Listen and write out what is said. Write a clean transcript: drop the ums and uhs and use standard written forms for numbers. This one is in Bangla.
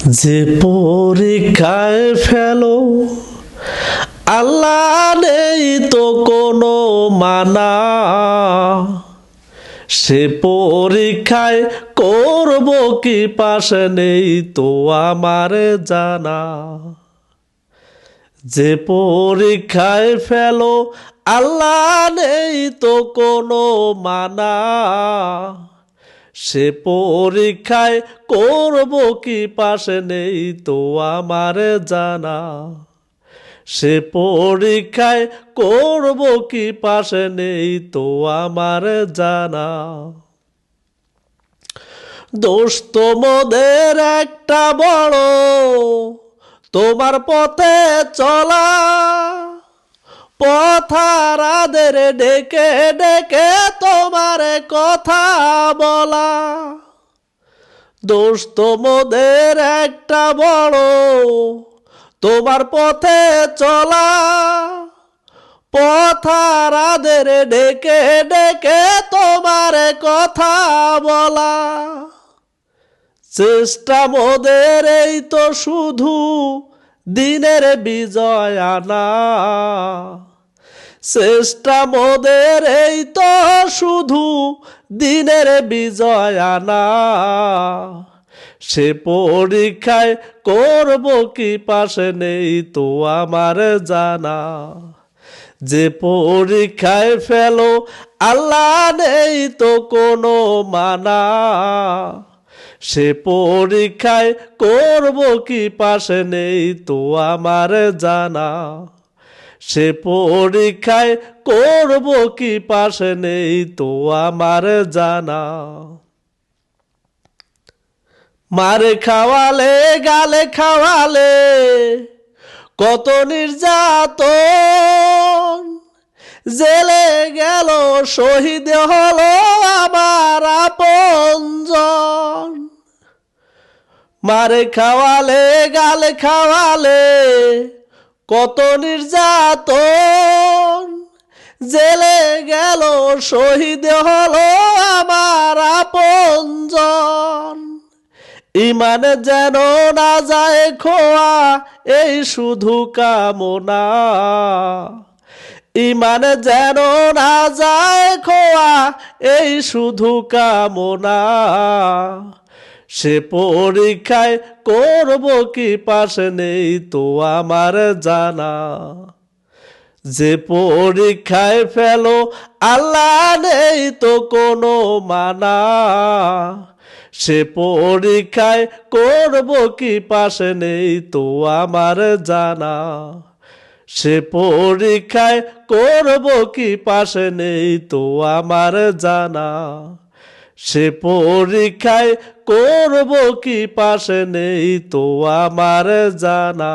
যে পরীক্ষায় ফেলো আল্লাহ নেই তো কোনো মানা, সে পরীক্ষায় করব কি পাশ নেই তো আমার জানা। যে পরীক্ষায় ফেলো আল্লাহ নেই তো কোনো মানা, সে পরীক্ষায় করব কি পাশ নেই তো আমার জানা। সে পরীক্ষায় করব কি পাশ নেই তো আমার জানা। দোষ তোমাদের একটা বড়, তোমার পথে চলা, পথারাদের ডেকে ডেকে তোমার কথা বলা। দোষ তোমাদের একটা বড়, তোমার পথে চলা, পথারাদের ডেকে ডেকে তোমার কথা বলা। চেষ্টা মোদের এই তো শুধু দিনের বিজয় আনা, চেষ্টা মোদের এই তো শুধু দিনের বিজয় আনা। সে পরীক্ষায় করব কি পাশ নেই তো আমার জানা। যে পরীক্ষায় ফেলো আল্লাহ নেই তো কোনো মানা, সে পরীক্ষায় করব কি পাশ নেই তো আমার জানা। সে পরীক্ষায় করব কি পাশ নেই তো আমার জানা। মারে খাওয়ালে গালে খাওয়ালে কত নির্যাতন, জেলে গেল শহীদ হলো আমার আপনজন। মারে খাওয়ালে গালে খাওয়ালে কত নির্যাতন, জেলে গেল শহীদ হলো আমার আপনজন। ইমান যেন না যায় খোয়া এই শুধু কামনা, ইমান যেন না যায় খোয়া এই শুধু কামনা। সে পরীক্ষায় করব কি পাশ নেই তো আমার জানা। যে পরীক্ষায় ফেলো আল্লাহ নেই তো কোনো মানা, সে পরীক্ষায় করব কি পাশ নেই তো আমার জানা। সে পরীক্ষায় করব কি পাশ নেই তো আমার জানা। সে পরীক্ষায় করব কি পাশ নেই তো আমার জানা।